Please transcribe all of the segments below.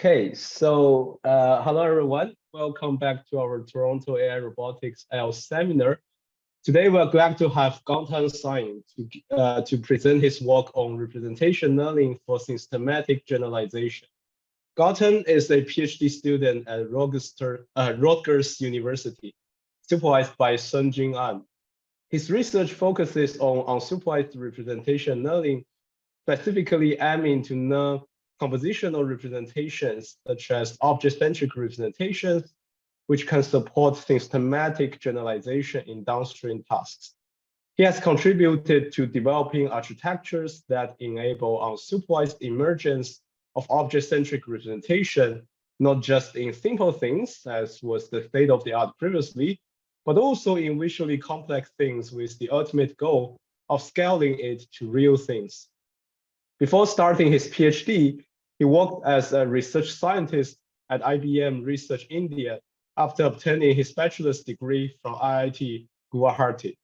Okay, so hello everyone. Welcome back to our Toronto AI Robotics L seminar. Today we're glad to have Gautam Singh to present his work on representation learning for systematic generalization. Gautam is a PhD student at Rutgers University, supervised by Singh. His research focuses on unsupervised representation learning, specifically aiming to learn compositional representations such as object-centric representations, which can support systematic generalization in downstream tasks. He has contributed to developing architectures that enable unsupervised emergence of object-centric representation, not just in simple things, as was the state of the art previously, but also in visually complex things with the ultimate goal of scaling it to real things. Before starting his PhD, he worked as a research scientist at IBM Research India after obtaining his bachelor's degree from IIT Guwahati.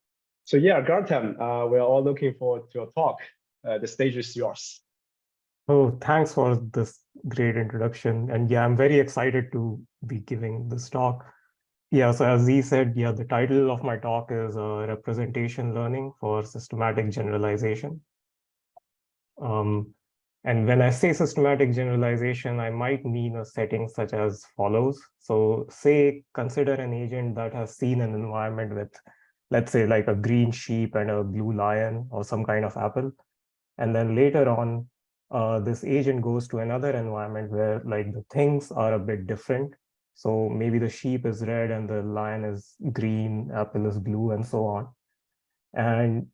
So yeah, Gautam, we're all looking forward to your talk. The stage is yours. Oh, thanks for this great introduction. And yeah, I'm very excited to be giving this talk. Yeah, so as he said, yeah, the title of my talk is Representation Learning for Systematic Generalization. And when I say systematic generalization, I might mean a setting such as follows. So say, consider an agent that has seen an environment with, let's say, like a green sheep and a blue lion or some kind of apple. And then later on, this agent goes to another environment where like the things are a bit different. So maybe the sheep is red and the lion is green, apple is blue, and so on. And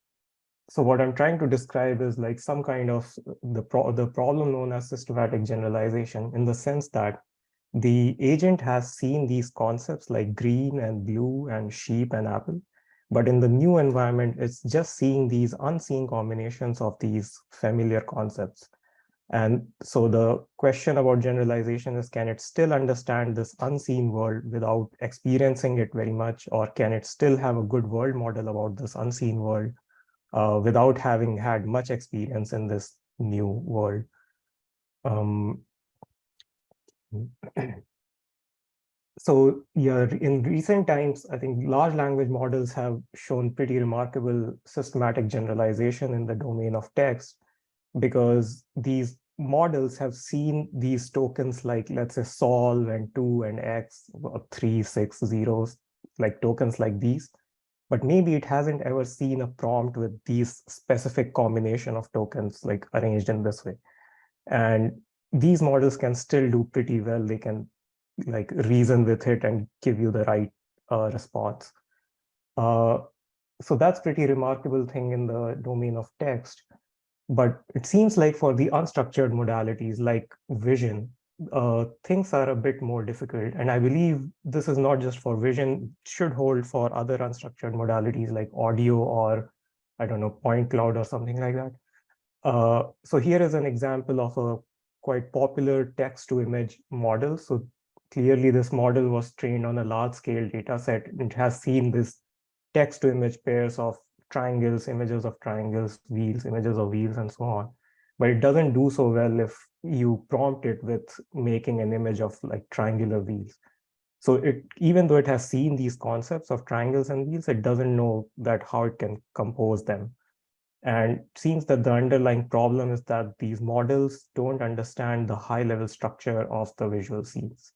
so what I'm trying to describe is like some kind of the problem known as systematic generalization, in the sense that the agent has seen these concepts like green and blue and sheep and apple, but in the new environment, it's just seeing these unseen combinations of these familiar concepts. And so the question about generalization is, can it still understand this unseen world without experiencing it very much, or can it still have a good world model about this unseen world without having had much experience in this new world? So yeah, in recent times, I think large language models have shown pretty remarkable systematic generalization in the domain of text, because these models have seen these tokens like, let's say, sol and 2 and x, or 3, 6, zeros, like tokens like these. But maybe it hasn't ever seen a prompt with these specific combination of tokens like arranged in this way. And these models can still do pretty well. They can like reason with it and give you the right response. So that's pretty remarkable thing in the domain of text. But it seems like for the unstructured modalities like vision, things are a bit more difficult. And I believe this is not just for vision, it should hold for other unstructured modalities like audio or, I don't know, point cloud or something like that. So here is an example of a quite popular text-to-image model. So clearly this model was trained on a large-scale data set. It has seen this text-to-image pairs of triangles, images of triangles, wheels, images of wheels, and so on. But it doesn't do so well if you prompt it with making an image of like triangular wheels. So it, even though it has seen these concepts of triangles and wheels, it doesn't know that how it can compose them. And it seems that the underlying problem is that these models don't understand the high-level structure of the visual scenes.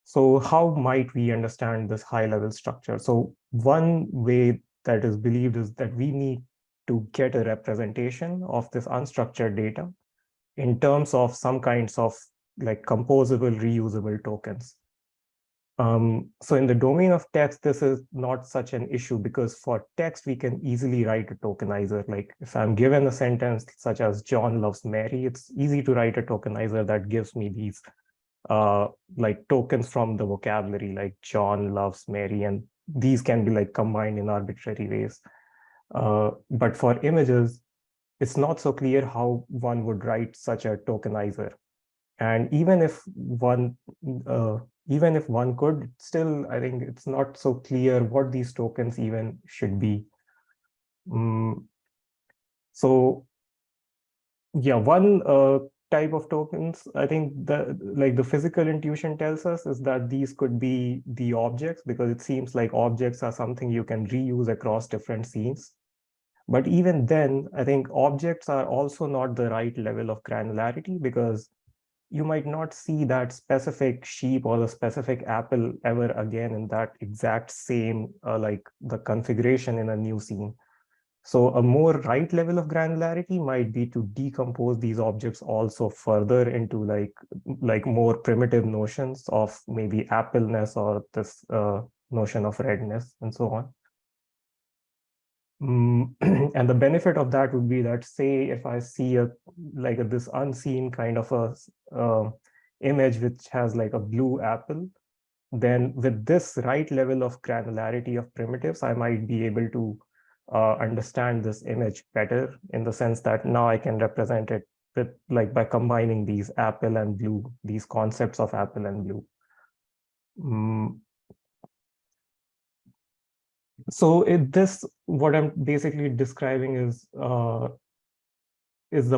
So how might we understand this high-level structure? So one way that is believed is that we need to get a representation of this unstructured data in terms of some kinds of like composable, reusable tokens. So in the domain of text, this is not such an issue, because for text, we can easily write a tokenizer. Like if I'm given a sentence such as John loves Mary, it's easy to write a tokenizer that gives me these like tokens from the vocabulary, like John loves Mary, and these can be like combined in arbitrary ways. But for images, it's not so clear how one would write such a tokenizer. And even if one could, still, I think it's not so clear what these tokens even should be. So yeah, one type of tokens, I think the physical intuition tells us is that these could be the objects, because it seems like objects are something you can reuse across different scenes. But even then, I think objects are also not the right level of granularity, because you might not see that specific sheep or the specific apple ever again in that exact same like the configuration in a new scene. So a more right level of granularity might be to decompose these objects also further into like more primitive notions of maybe appleness or this notion of redness and so on. And the benefit of that would be that, say, if I see this unseen kind of a image which has like a blue apple, then with this right level of granularity of primitives, I might be able to understand this image better, in the sense that now I can represent it with by combining these apple and blue, these concepts of apple and blue. So what I'm basically describing is the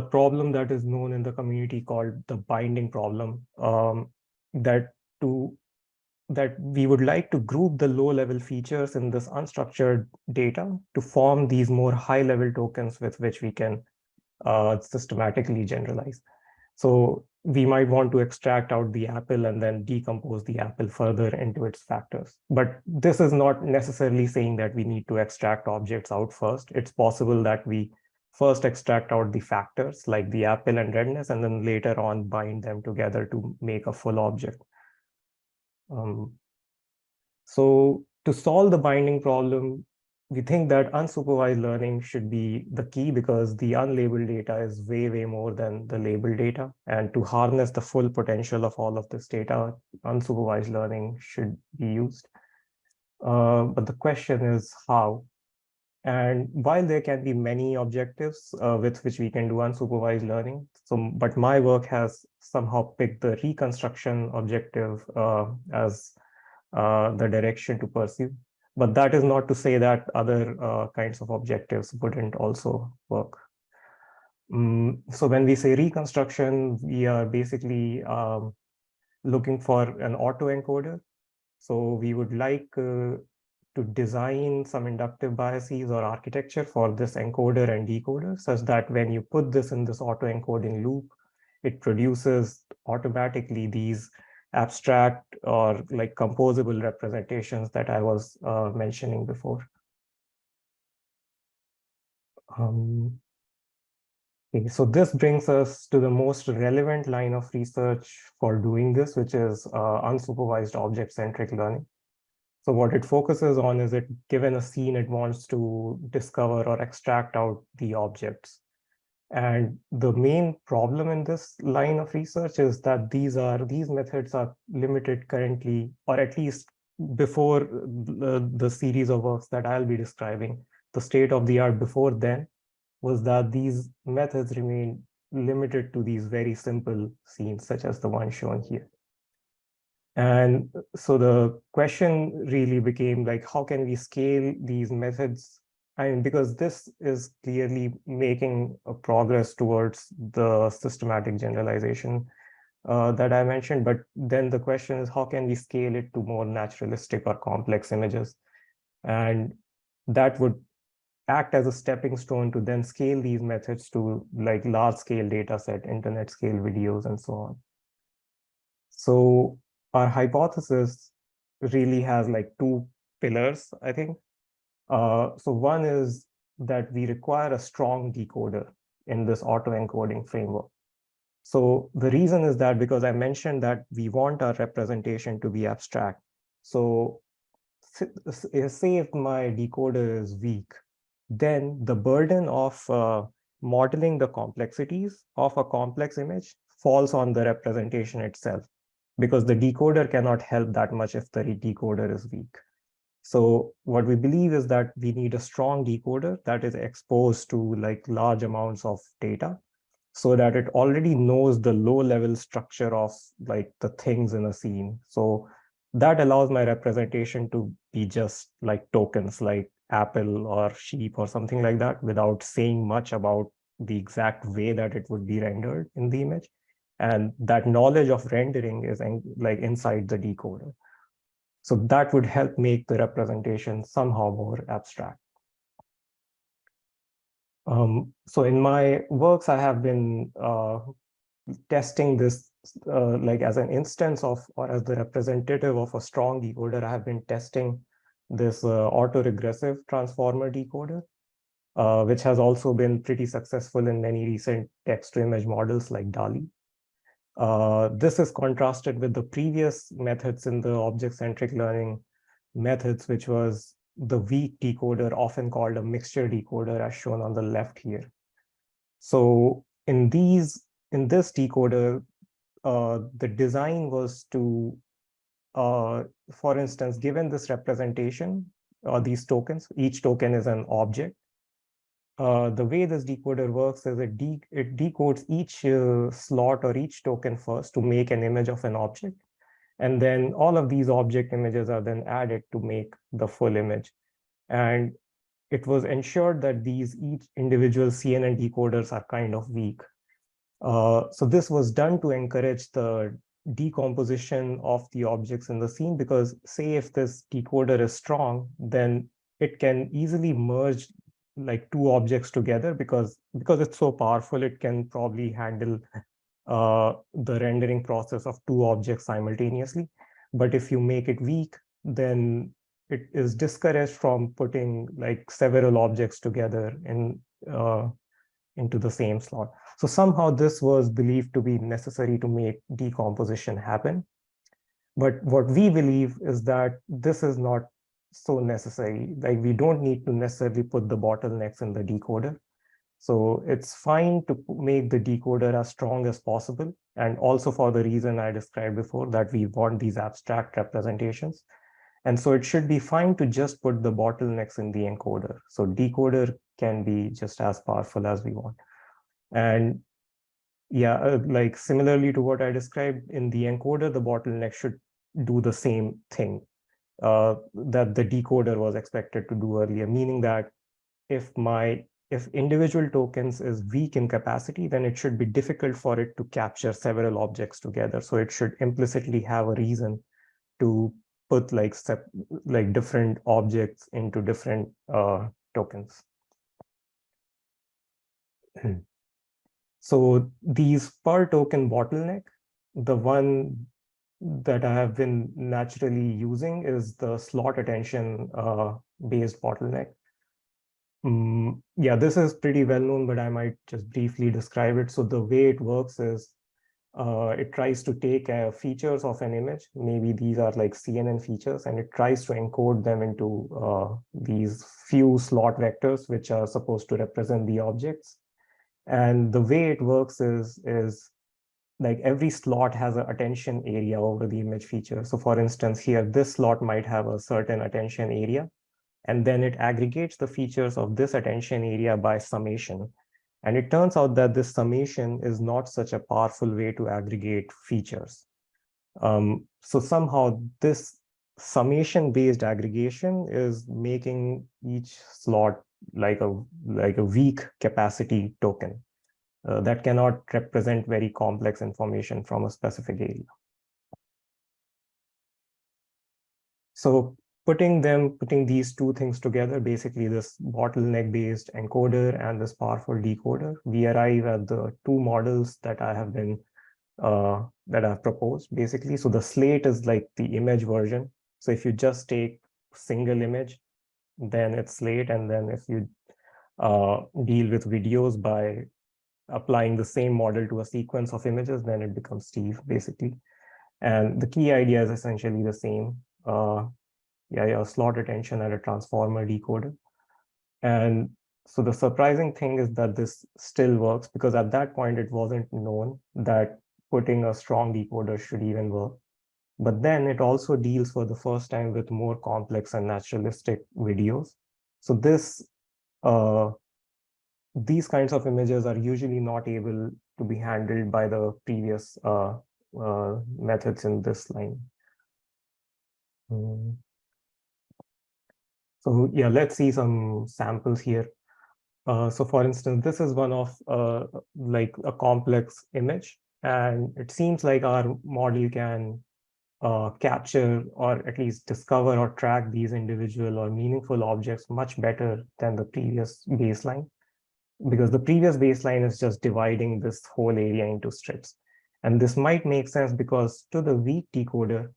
problem that is known in the community called the binding problem, that we would like to group the low-level features in this unstructured data to form these more high-level tokens with which we can systematically generalize. So we might want to extract out the apple and then decompose the apple further into its factors. But this is not necessarily saying that we need to extract objects out first. It's possible that we first extract out the factors like the apple and redness, and then later on bind them together to make a full object. So to solve the binding problem, we think that unsupervised learning should be the key, because the unlabeled data is way, way more than the labeled data. And to harness the full potential of all of this data, unsupervised learning should be used. But the question is how? And while there can be many objectives with which we can do unsupervised learning, but my work has somehow picked the reconstruction objective as the direction to pursue. But that is not to say that other kinds of objectives wouldn't also work. So when we say reconstruction, we are basically looking for an autoencoder. So we would like to design some inductive biases or architecture for this encoder and decoder, such that when you put this in this autoencoding loop, it produces automatically these abstract or like composable representations that I was mentioning before. Okay, so this brings us to the most relevant line of research for doing this, which is unsupervised object-centric learning. So what it focuses on is that given a scene, it wants to discover or extract out the objects. And the main problem in this line of research is that these methods are limited currently, or at least before the series of works that I'll be describing, the state of the art before then was that these methods remain limited to these very simple scenes, such as the one shown here. And so the question really became like, how can we scale these methods? I mean, because this is clearly making a progress towards the systematic generalization that I mentioned. But then the question is, how can we scale it to more naturalistic or complex images? And that would act as a stepping stone to then scale these methods to like large scale data set, internet scale videos, and so on. So our hypothesis really has like two pillars, I think. So one is that we require a strong decoder in this autoencoding framework. So the reason is that because I mentioned that we want our representation to be abstract. So say if my decoder is weak, then the burden of modeling the complexities of a complex image falls on the representation itself, because the decoder cannot help that much if the decoder is weak. So what we believe is that we need a strong decoder that is exposed to like large amounts of data, so that it already knows the low level structure of like the things in a scene. So that allows my representation to be just like tokens like apple or sheep or something like that, without saying much about the exact way that it would be rendered in the image. And that knowledge of rendering is like inside the decoder. So that would help make the representation somehow more abstract. So in my works, I have been testing this like as an instance of, or as the representative of a strong decoder. I have been testing this autoregressive transformer decoder, which has also been pretty successful in many recent text-to-image models like DALL-E. This is contrasted with the previous methods in the object-centric learning methods, which was the weak decoder, often called a mixture decoder, as shown on the left here. So in this decoder, the design was to, for instance, given this representation, these tokens, each token is an object. The way this decoder works is it decodes each slot or each token first to make an image of an object. And then all of these object images are then added to make the full image. And it was ensured that these each individual CNN decoders are kind of weak. So this was done to encourage the decomposition of the objects in the scene, because say if this decoder is strong, then it can easily merge like two objects together, because it's so powerful, it can probably handle the rendering process of two objects simultaneously. But if you make it weak, then it is discouraged from putting like several objects together into the same slot. So somehow this was believed to be necessary to make decomposition happen. But what we believe is that this is not so necessary. Like we don't need to necessarily put the bottlenecks in the decoder. So it's fine to make the decoder as strong as possible. And also for the reason I described before, that we want these abstract representations. And so it should be fine to just put the bottlenecks in the encoder. So decoder can be just as powerful as we want. And yeah, like similarly to what I described in the encoder, the bottleneck should do the same thing that the decoder was expected to do earlier, meaning that if individual tokens is weak in capacity, then it should be difficult for it to capture several objects together. So it should implicitly have a reason to put like different objects into different tokens. So these per token bottleneck, the one that I have been naturally using is the slot attention based bottleneck. Yeah, this is pretty well known, but I might just briefly describe it. So the way it works is it tries to take features of an image. Maybe these are like CNN features, and it tries to encode them into these few slot vectors, which are supposed to represent the objects. And the way it works is like every slot has an attention area over the image feature. So for instance, here, this slot might have a certain attention area, and then it aggregates the features of this attention area by summation. And it turns out that this summation is not such a powerful way to aggregate features. So somehow this summation-based aggregation is making each slot like a weak capacity token that cannot represent very complex information from a specific area. So putting these two things together, basically this bottleneck-based encoder and this powerful decoder, we arrive at the two models that I have been that I've proposed, basically. So the slate is like the image version. So if you just take single image, then it's slate. And then if you deal with videos by applying the same model to a sequence of images, then it becomes Steve, basically. And the key idea is essentially the same. Yeah, slot attention and a transformer decoder. And so the surprising thing is that this still works, because at that point it wasn't known that putting a strong decoder should even work. But then it also deals for the first time with more complex and naturalistic videos. So these kinds of images are usually not able to be handled by the previous methods in this line. So yeah, let's see some samples here. So for instance, this is one of like a complex image. And it seems like our model can capture or at least discover or track these individual or meaningful objects much better than the previous baseline, because the previous baseline is just dividing this whole area into strips. And this might make sense because to the weak decoder,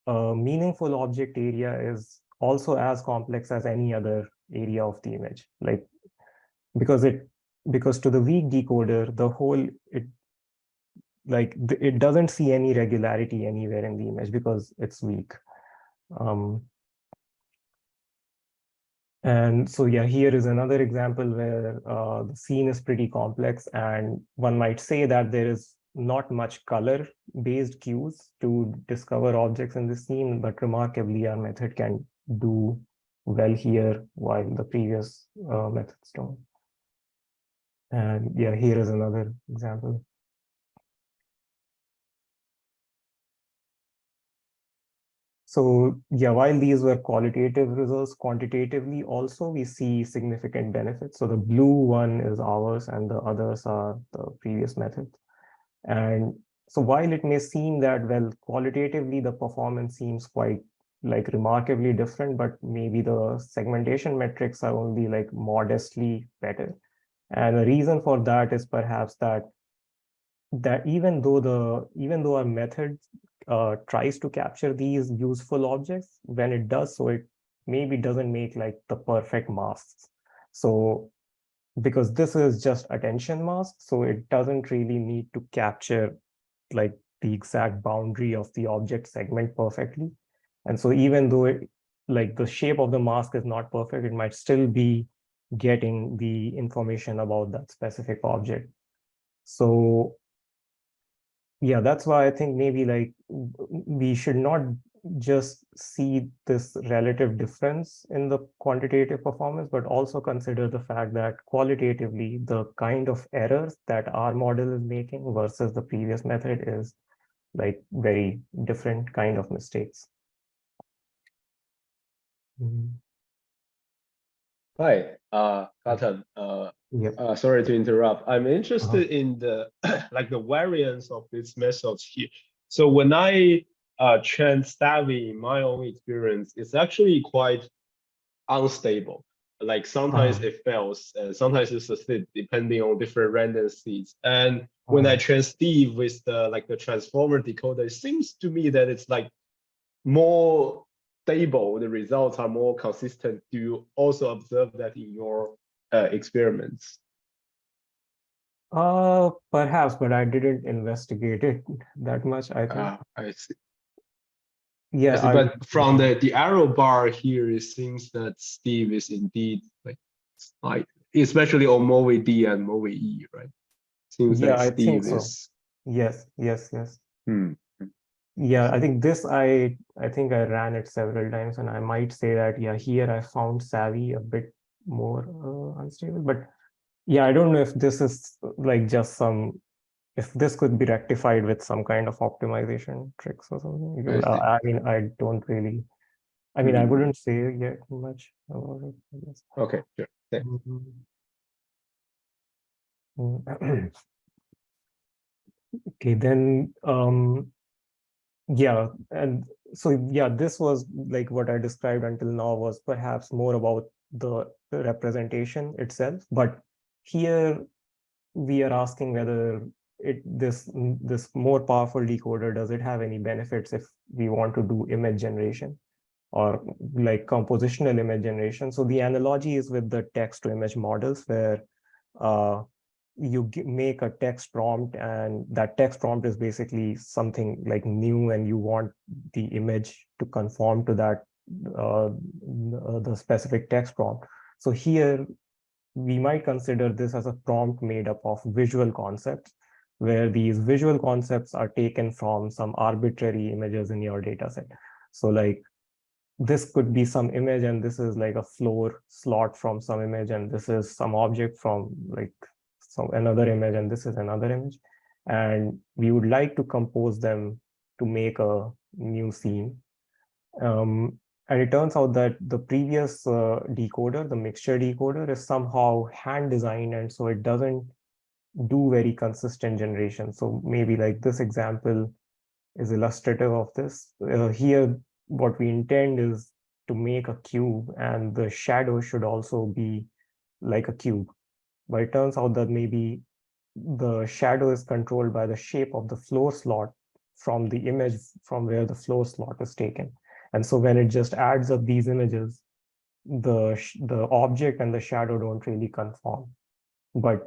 a meaningful object area is also as complex as any other area of the image. Like, because to the weak decoder, the whole, it doesn't see any regularity anywhere in the image because it's weak. And so, yeah, here is another example where the scene is pretty complex, and one might say that there is not much color-based cues to discover objects in the scene, but remarkably, our method can do well here while the previous methods don't. And yeah, here is another example. So yeah, while these were qualitative results, quantitatively also we see significant benefits. So the blue one is ours and the others are the previous methods. And so while it may seem that, well, qualitatively the performance seems quite like remarkably different, but maybe the segmentation metrics are only like modestly better. And the reason for that is perhaps that even though our method tries to capture these useful objects, when it does so, it maybe doesn't make like the perfect masks. So because this is just attention mask, so it doesn't really need to capture like the exact boundary of the object segment perfectly. And so even though like the shape of the mask is not perfect, it might still be getting the information about that specific object. So yeah, that's why I think maybe like we should not just see this relative difference in the quantitative performance, but also consider the fact that qualitatively the kind of errors that our model is making versus the previous method is like very different kind of mistakes. Hi, Gautam. Yep. Sorry to interrupt. I'm interested in the like the variance of these methods here. So when I train Savvy in my own experience, it's actually quite unstable. Like sometimes it fails, and sometimes it succeeds depending on different random seeds. And when I train Steve with the like the transformer decoder, it seems to me that it's like more stable, the results are more consistent. Do you also observe that in your experiments? Perhaps, but I didn't investigate it that much, I think. I see. Yeah, I see. But from the arrow bar here, it seems that Steve is indeed like especially on MOVE D and MOVE E, right? Seems yeah, like I think Steve so. is. Yes. Hmm. Yeah, I think I think I ran it several times, and I might say that, yeah, here I found Savvy a bit more unstable. But yeah, I don't know if this is like just if this could be rectified with some kind of optimization tricks or something. I see. I mean, I don't really, I mean, I wouldn't say yet much about it, I guess. Okay, sure. Thanks. Okay, then yeah, and so yeah, this was like what I described until now was perhaps more about the representation itself, but here we are asking whether this more powerful decoder, does it have any benefits if we want to do image generation or like compositional image generation? So the analogy is with the text to image models where you make a text prompt, and that text prompt is basically something like new, and you want the image to conform to that the specific text prompt. So here we might consider this as a prompt made up of visual concepts, where these visual concepts are taken from some arbitrary images in your data set. So like this could be some image, and this is like a floor slot from some image, and this is some object from like another image, and this is another image. And we would like to compose them to make a new scene. And it turns out that the previous decoder, the mixture decoder, is somehow hand designed, and so it doesn't do very consistent generation. So maybe like this example is illustrative of this. Here, what we intend is to make a cube, and the shadow should also be like a cube. But it turns out that maybe the shadow is controlled by the shape of the floor slot from the image from where the floor slot is taken. And so when it just adds up these images, the object and the shadow don't really conform. But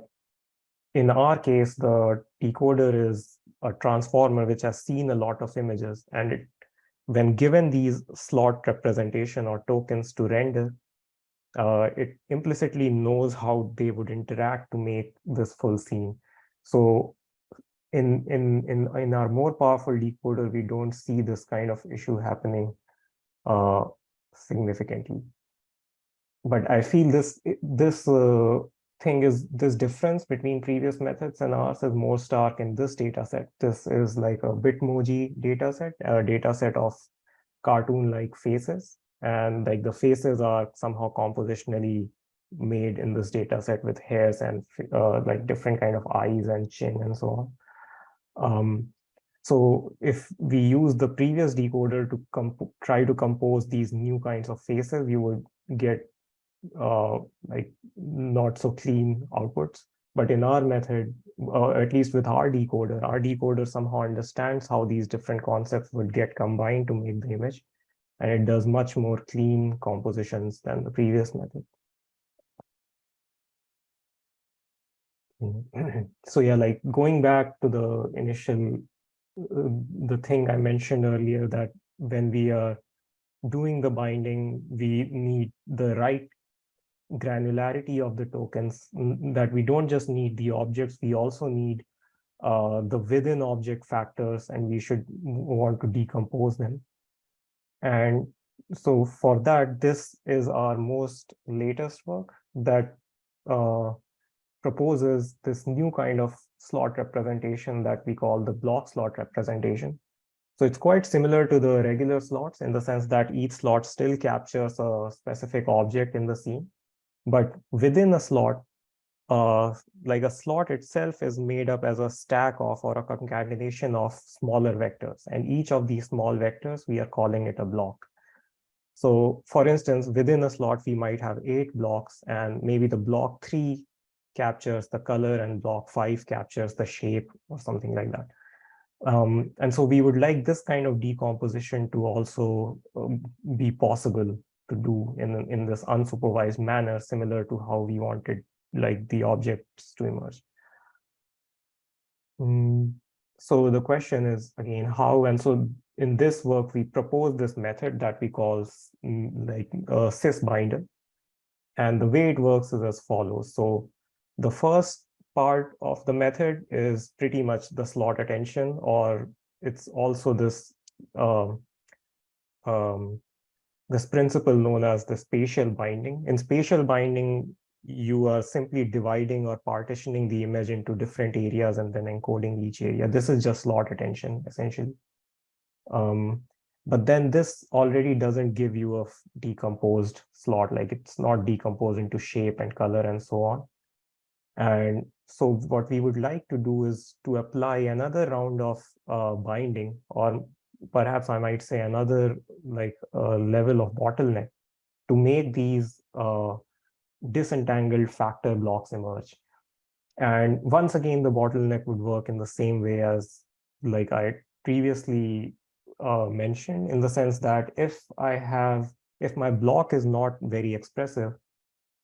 in our case, the decoder is a transformer which has seen a lot of images, and it, when given these slot representation or tokens to render, it implicitly knows how they would interact to make this full scene. So in our more powerful decoder, we don't see this kind of issue happening significantly. But I feel this difference between previous methods and ours is more stark in this data set. This is like a Bitmoji data set, a data set of cartoon-like faces. And like the faces are somehow compositionally made in this data set with hairs and like different kind of eyes and chin and so on. So if we use the previous decoder to try to compose these new kinds of faces, you would get like not so clean outputs. But in our method, at least with our decoder somehow understands how these different concepts would get combined to make the image. And it does much more clean compositions than the previous method. So yeah, like going back to the initial, the thing I mentioned earlier, that when we are doing the binding, we need the right granularity of the tokens, that we don't just need the objects, we also need the within object factors, and we should want to decompose them. And so for that, this is our most latest work that proposes this new kind of slot representation that we call the block slot representation. So it's quite similar to the regular slots in the sense that each slot still captures a specific object in the scene. But within a slot, like a slot itself is made up as a stack of or a concatenation of smaller vectors. And each of these small vectors, we are calling it a block. So for instance, within a slot, we might have 8 blocks, and maybe the block 3 captures the color and block 5 captures the shape or something like that. And so we would like this kind of decomposition to also be possible to do in this unsupervised manner, similar to how we wanted like the objects to emerge. So the question is again, how? And so in this work, we propose this method that we call like a SysBinder. And the way it works is as follows. So the first part of the method is pretty much the slot attention, or it's also this this principle known as the spatial binding. In spatial binding, you are simply dividing or partitioning the image into different areas and then encoding each area. This is just slot attention, essentially. But then this already doesn't give you a decomposed slot, like it's not decomposed into shape and color and so on. And so what we would like to do is to apply another round of binding, or perhaps I might say another like level of bottleneck, to make these disentangled factor blocks emerge. And once again, the bottleneck would work in the same way as like I previously mentioned, in the sense that if my block is not very expressive,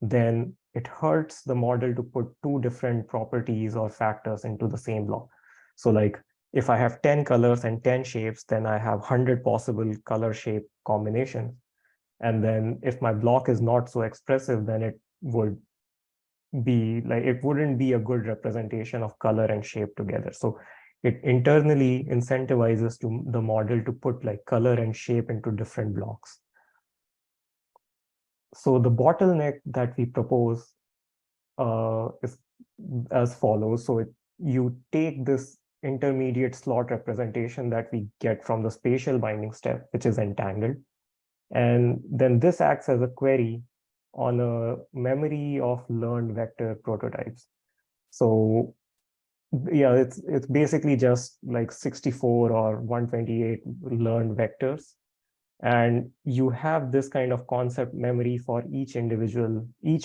then it hurts the model to put 2 different properties or factors into the same block. So like if I have 10 colors and 10 shapes, then I have 100 possible color shape combinations. And then if my block is not so expressive, then it would be like, it wouldn't be a good representation of color and shape together. So it internally incentivizes the model to put like color and shape into different blocks. So the bottleneck that we propose is as follows. So you take this intermediate slot representation that we get from the spatial binding step, which is entangled. And then this acts as a query on a memory of learned vector prototypes. So Yeah, it's basically just like 64 or 128 learned vectors. And you have this kind of concept memory for each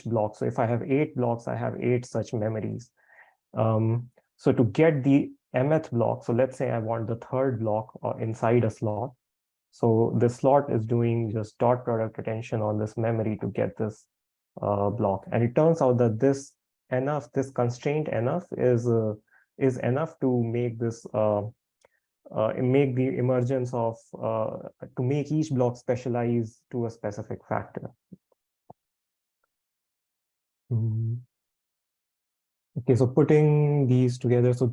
block. So if I have 8 blocks, I have 8 such memories. So to get the mth block, so let's say I want the third block or inside a slot. So this slot is doing just dot product attention on this memory to get this block. And it turns out that this constraint enough is enough to make this make the emergence of to make each block specialize to a specific factor. Okay, so putting these together, so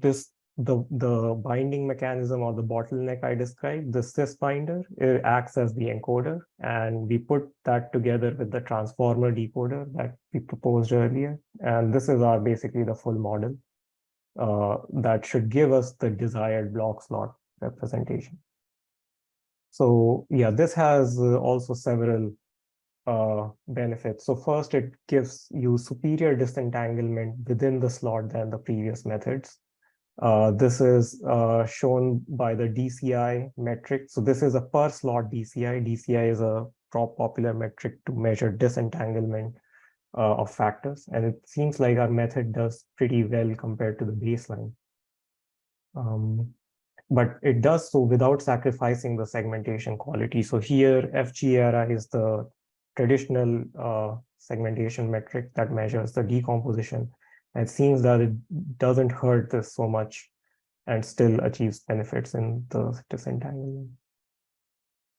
the binding mechanism or the bottleneck I described, the SysBinder, it acts as the encoder, and we put that together with the transformer decoder that we proposed earlier, and this is our basically the full model that should give us the desired block slot representation. So yeah, this has also several benefits. So first, it gives you superior disentanglement within the slot than the previous methods. This is shown by the DCI metric. So this is a per slot DCI. DCI is a popular metric to measure disentanglement of factors. And it seems like our method does pretty well compared to the baseline. But it does so without sacrificing the segmentation quality. So here, FGRI is the traditional segmentation metric that measures the decomposition. And it seems that it doesn't hurt this so much and still achieves benefits in the disentanglement.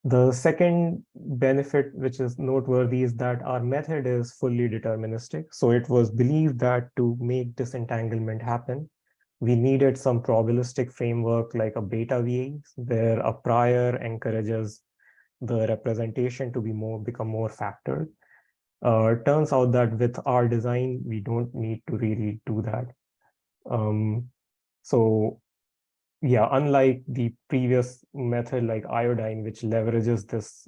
The second benefit, which is noteworthy, is that our method is fully deterministic. So it was believed that to make disentanglement happen, we needed some probabilistic framework like a beta VA, where a prior encourages the representation to become more factored. It turns out that with our design, we don't need to really do that. So yeah, unlike the previous method like iodine, which leverages this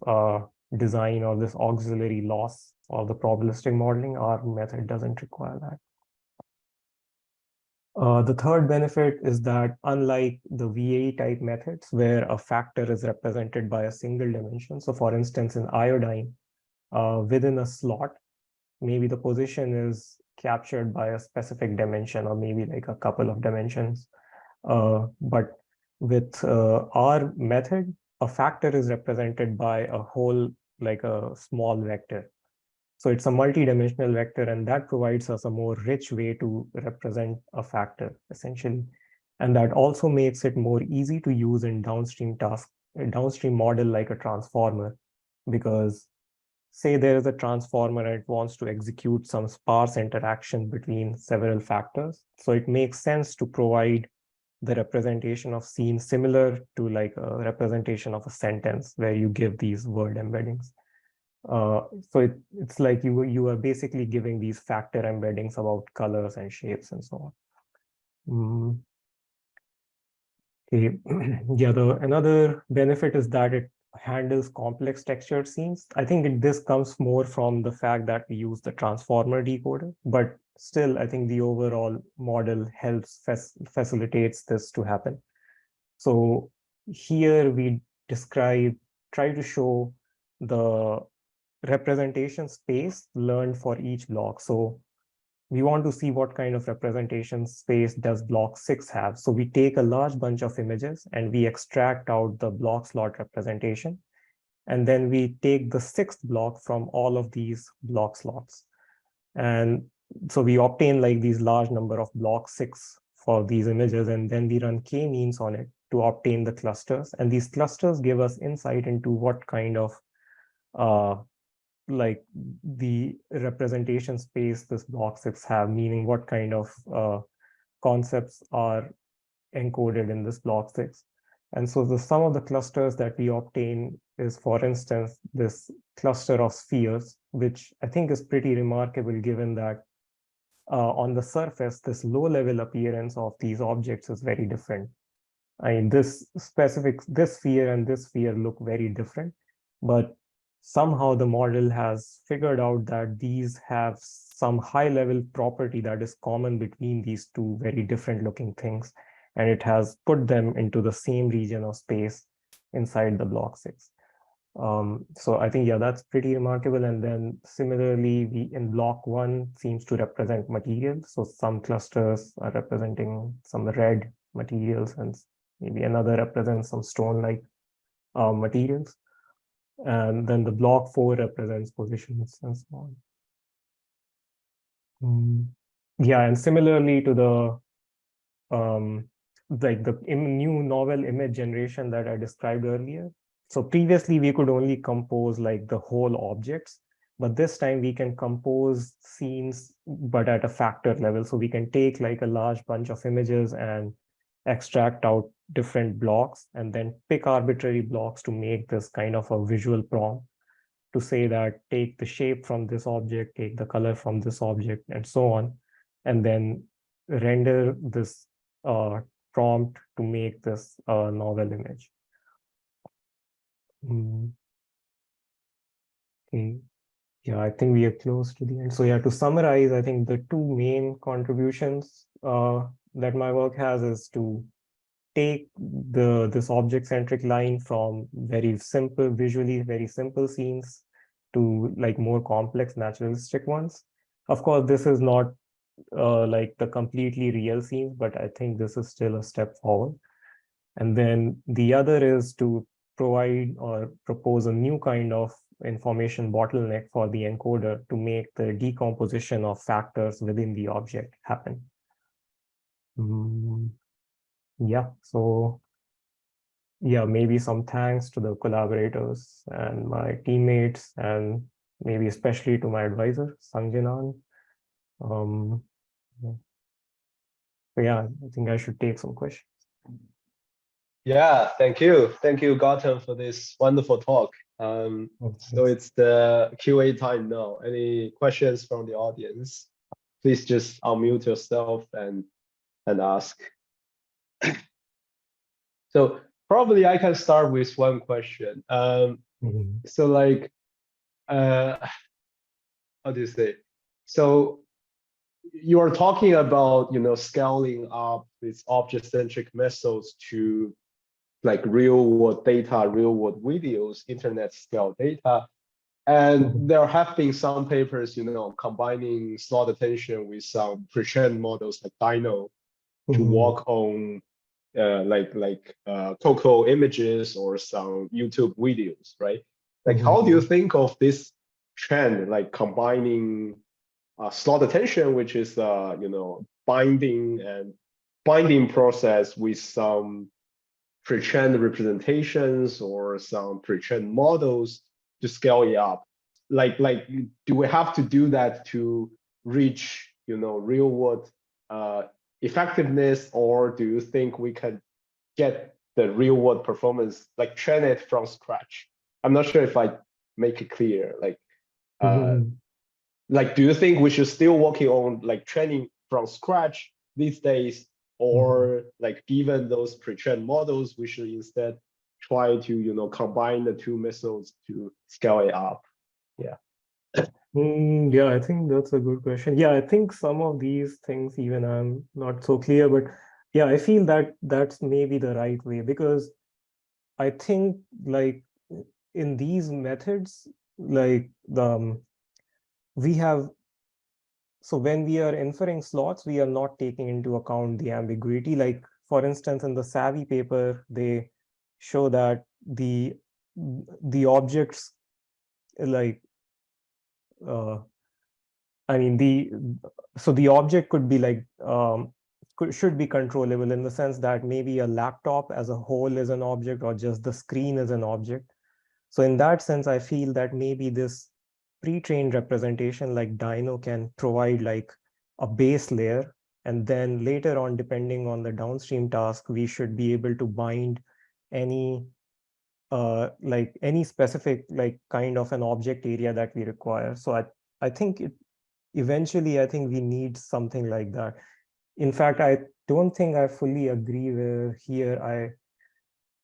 design or this auxiliary loss of the probabilistic modeling, our method doesn't require that. The third benefit is that unlike the VAE type methods where a factor is represented by a single dimension, so for instance, in iodine, within a slot, maybe the position is captured by a specific dimension or maybe like a couple of dimensions. But with our method, a factor is represented by a whole, like a small vector. So it's a multi-dimensional vector, and that provides us a more rich way to represent a factor, essentially. And that also makes it more easy to use in downstream tasks, a downstream model like a transformer, because say there is a transformer and it wants to execute some sparse interaction between several factors. So it makes sense to provide the representation of scene similar to like a representation of a sentence where you give these word embeddings. So it's like you are basically giving these factor embeddings about colors and shapes and so on. Okay. Yeah, another benefit is that it handles complex textured scenes. I think this comes more from the fact that we use the transformer decoder, but still, I think the overall model helps facilitates this to happen. So here we try to show the representation space learned for each block. So we want to see what kind of representation space does block 6 have. So we take a large bunch of images and we extract out the block slot representation. And then we take the 6th block from all of these block slots. And so we obtain like these large number of block 6 for these images, and then we run k-means on it to obtain the clusters. And these clusters give us insight into what kind of like the representation space this block 6 have, meaning what kind of concepts are encoded in this block 6. And so the sum of the clusters that we obtain is, for instance, this cluster of spheres, which I think is pretty remarkable given that on the surface, this low-level appearance of these objects is very different. I mean, this sphere and this sphere look very different, but somehow the model has figured out that these have some high level property that is common between these two very different looking things. And it has put them into the same region of space inside the block 6. So I think, yeah, that's pretty remarkable. And then similarly, we in block 1 seems to represent materials. So some clusters are representing some red materials, and maybe another represents some stone-like materials. And then the block 4 represents positions and so on. Yeah, and similarly to the like the new novel image generation that I described earlier. So previously we could only compose like the whole objects, but this time we can compose scenes, but at a factor level. So we can take like a large bunch of images and extract out different blocks and then pick arbitrary blocks to make this kind of a visual prompt to say that take the shape from this object, take the color from this object, and so on, and then render this prompt to make this novel image. Okay. Yeah, I think we are close to the end. So yeah, to summarize, I think the two main contributions that my work has is to take this object-centric line from very simple, visually very simple scenes to like more complex naturalistic ones. Of course, this is not like the completely real scenes, but I think this is still a step forward. And then the other is to provide or propose a new kind of information bottleneck for the encoder to make the decomposition of factors within the object happen. Yeah, so yeah, maybe some thanks to the collaborators and my teammates, and maybe especially to my advisor, Sangh. So yeah, I think I should take some questions. Yeah, thank you. Thank you, Gautam, for this wonderful talk. So it's the QA time now. Any questions from the audience? Please just unmute yourself and ask. So probably I can start with one question. So like, how do you say? So you are talking about, scaling up these object-centric methods to like real-world data, real-world videos, internet scale data. And there have been some papers, combining slot attention with some pre-trained models like Dino to work on Coco images or some YouTube videos, right? Like, how do you think of this trend, like combining slot attention, which is binding process with some pre-trained representations or some pre-trained models to scale it up? Like, do we have to do that to reach, real world effectiveness, or do you think we can get the real world performance, like train it from scratch? I'm not sure if I make it clear. Like, do you think we should still working on like training from scratch these days, or like given those pre-trained models, we should instead try to combine the two methods to scale it up? Yeah. Yeah, I think that's a good question. Yeah, I think some of these things even I'm not so clear, but yeah, I feel that that's maybe the right way, because I think like in these methods, like we have, so when we are inferring slots, we are not taking into account the ambiguity. Like for instance, in the Savvy paper, they show that the objects like I mean the object could be like should be controllable in the sense that maybe a laptop as a whole is an object, or just the screen is an object. So in that sense, I feel that maybe this pre-trained representation like Dino can provide like a base layer, and then later on, depending on the downstream task, we should be able to bind any like any specific like kind of an object area that we require. So I think eventually I think we need something like that. In fact, I don't think I fully agree with here.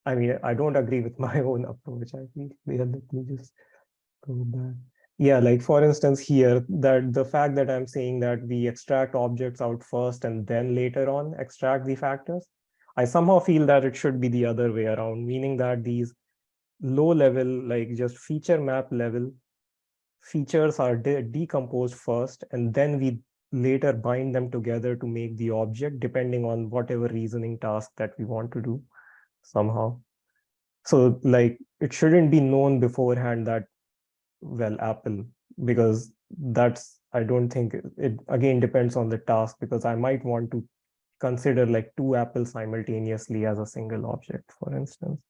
I mean, I don't agree with my own approach. I feel, let me just Yeah, like for instance here, that the fact that I'm saying that we extract objects out first and then later on extract the factors, I somehow feel that it should be the other way around, meaning that these low level, like just feature map level features are decomposed first, and then we later bind them together to make the object, depending on whatever reasoning task that we want to do somehow. So like it shouldn't be known beforehand that, well, Apple, because that's, I don't think it again depends on the task, because I might want to consider like two apples simultaneously as a single object, for instance.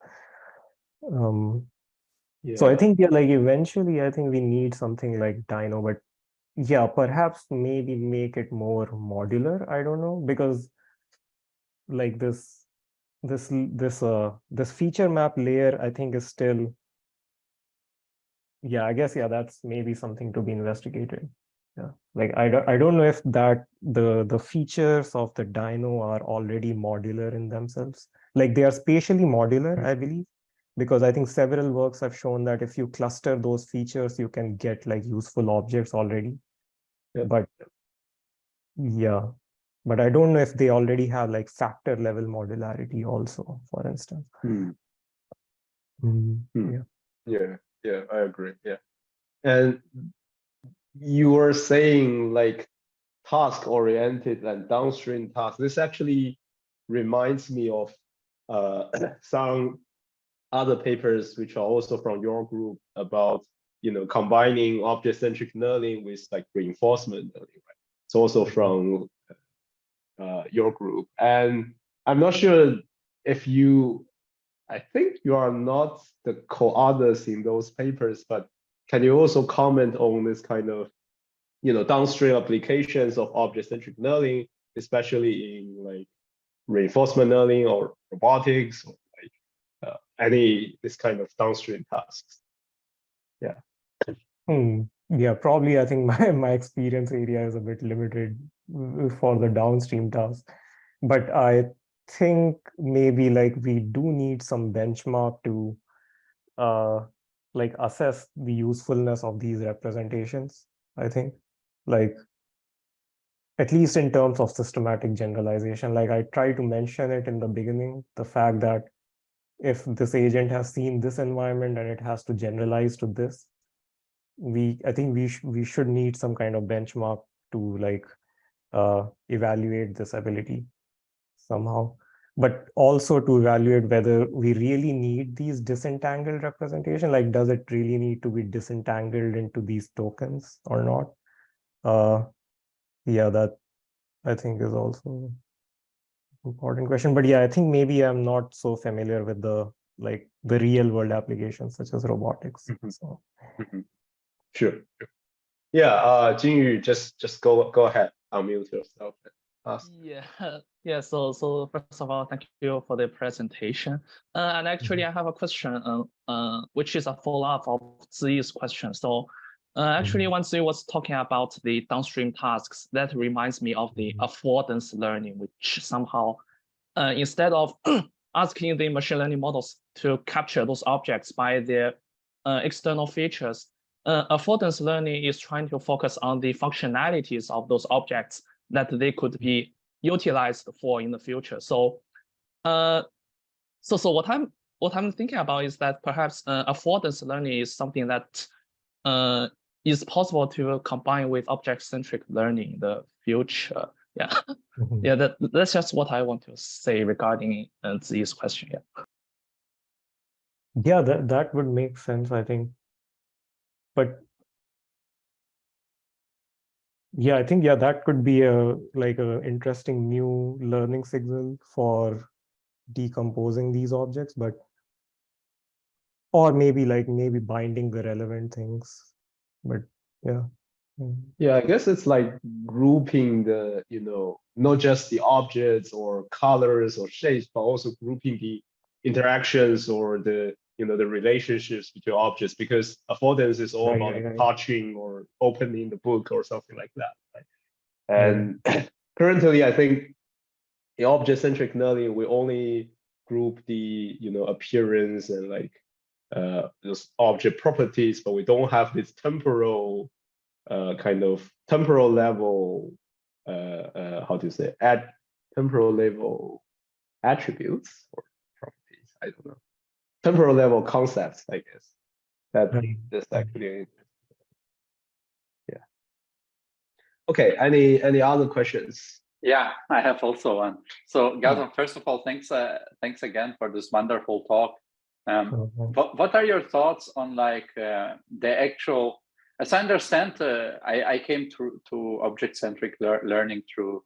So I think, yeah, like eventually I think we need something like Dino, but yeah, perhaps maybe make it more modular. I don't know, because like this feature map layer, I think is still, yeah, I guess, yeah, that's maybe something to be investigated. Yeah, like I don't know if that the features of the Dino are already modular in themselves. Like they are spatially modular, I believe, because I think several works have shown that if you cluster those features, you can get like useful objects already. Yeah. But yeah, but I don't know if they already have like factor level modularity also, for instance. Yeah. Yeah, I agree. Yeah. And you were saying like task oriented and downstream tasks. This actually reminds me of some other papers which are also from your group about combining object-centric learning with like reinforcement learning, right? It's also from your group. And I'm not sure if I think you are not the co-authors in those papers, but can you also comment on this kind of downstream applications of object-centric learning, especially in like reinforcement learning or robotics, or like any this kind of downstream tasks? Yeah. Yeah, probably I think my experience area is a bit limited for the downstream tasks. But I think maybe like we do need some benchmark to like assess the usefulness of these representations, I think. Like at least in terms of systematic generalization, like I tried to mention it in the beginning, the fact that if this agent has seen this environment and it has to generalize to this, I think we should need some kind of benchmark to like evaluate this ability somehow, but also to evaluate whether we really need these disentangled representation. Like, does it really need to be disentangled into these tokens or not? Yeah, that I think is also important question. But yeah, I think maybe I'm not so familiar with the real world applications such as robotics. So. Sure. Yeah, Jingyu, just go ahead, unmute yourself and ask. Yeah. So first of all, thank you for the presentation. And actually, I have a question, which is a follow-up of Ziyi's question. So actually, when Ziyi was talking about the downstream tasks, that reminds me of the affordance learning, which somehow, instead of asking the machine learning models to capture those objects by their external features, affordance learning is trying to focus on the functionalities of those objects that they could be utilized for in the future. So, so what I'm thinking about is that perhaps affordance learning is something that is possible to combine with object-centric learning in the future. Yeah, yeah. That's just what I want to say regarding this question. Yeah, that would make sense, I think. But yeah, I think that could be a interesting new learning signal for decomposing these objects, but or maybe binding the relevant things. But yeah. Yeah, I guess it's like grouping the, not just the objects or colors or shapes, but also grouping the interactions or the, the relationships between objects, because affordance is all about like touching or opening the book or something like that. Right? And currently, I think in object-centric learning, we only group the, appearance and like just object properties, but we don't have this temporal kind of temporal level, how do you say, at temporal level attributes or properties, I don't know. Temporal level concepts, I guess. That's actually, yeah. Okay, any other questions? Yeah, I have also one. So Gautam, first of all, thanks again for this wonderful talk. What are your thoughts on like the actual, as I understand, I came to object-centric learning through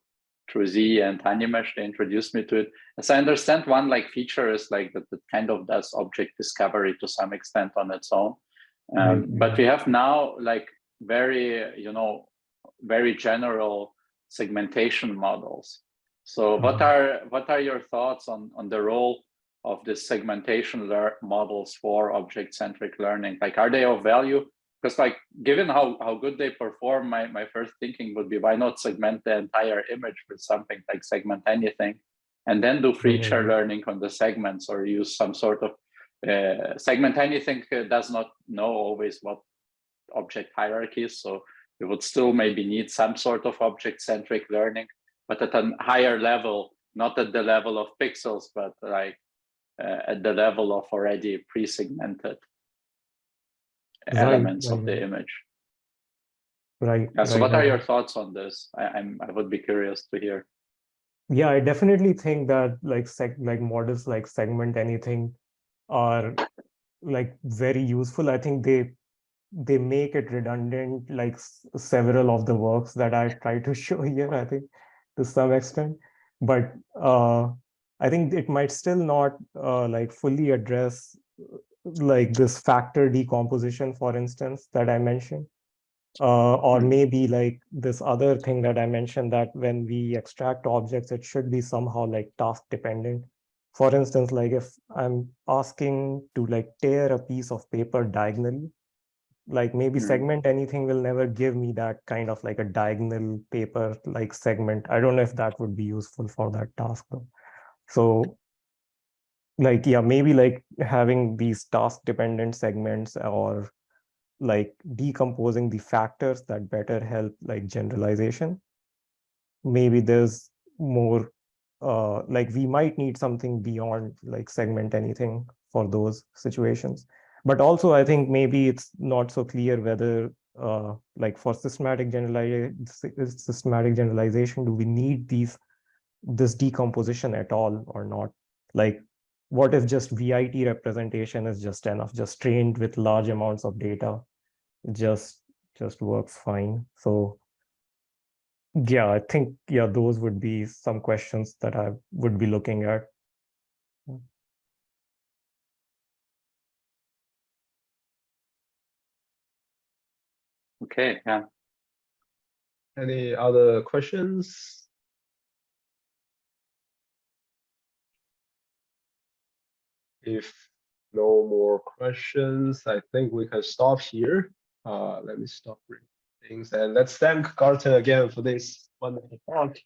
Z and Animesh. They introduced me to it. As I understand, one like feature is like that it kind of does object discovery to some extent on its own. But we have now like very, very general segmentation models. So what are your thoughts on the role of the segmentation models for object-centric learning? Like, are they of value? Because like, given how good they perform, my first thinking would be, why not segment the entire image with something like segment anything, and then do feature learning on the segments, or use some sort of segment anything does not know always what object hierarchies, so you would still maybe need some sort of object-centric learning, but at a higher level, not at the level of pixels, but like at the level of already pre-segmented elements of the image. So what are your thoughts on this? I would be curious to hear. Yeah, I definitely think that like models like segment anything are like very useful. I think they make it redundant, like several of the works that I try to show here, I think, to some extent. But I think it might still not like fully address like this factor decomposition, for instance, that I mentioned. Or maybe like this other thing that I mentioned, that when we extract objects, it should be somehow like task dependent. For instance, like if I'm asking to like tear a piece of paper diagonally, like maybe segment anything will never give me that kind of like a diagonal paper like segment. I don't know if that would be useful for that task though. So like, yeah, maybe like having these task dependent segments, or like decomposing the factors that better help like generalization. Maybe there's more like we might need something beyond like segment anything for those situations. But also I think maybe it's not so clear whether like for systematic generalization, do we need this decomposition at all or not? Like, what if just VIT representation is just enough, just trained with large amounts of data, just works fine? So yeah, I think, yeah, those would be some questions that I would be looking at. Okay, yeah. Any other questions? If no more questions, I think we can stop here. Let me stop things, and let's thank Gautam again for this wonderful talk.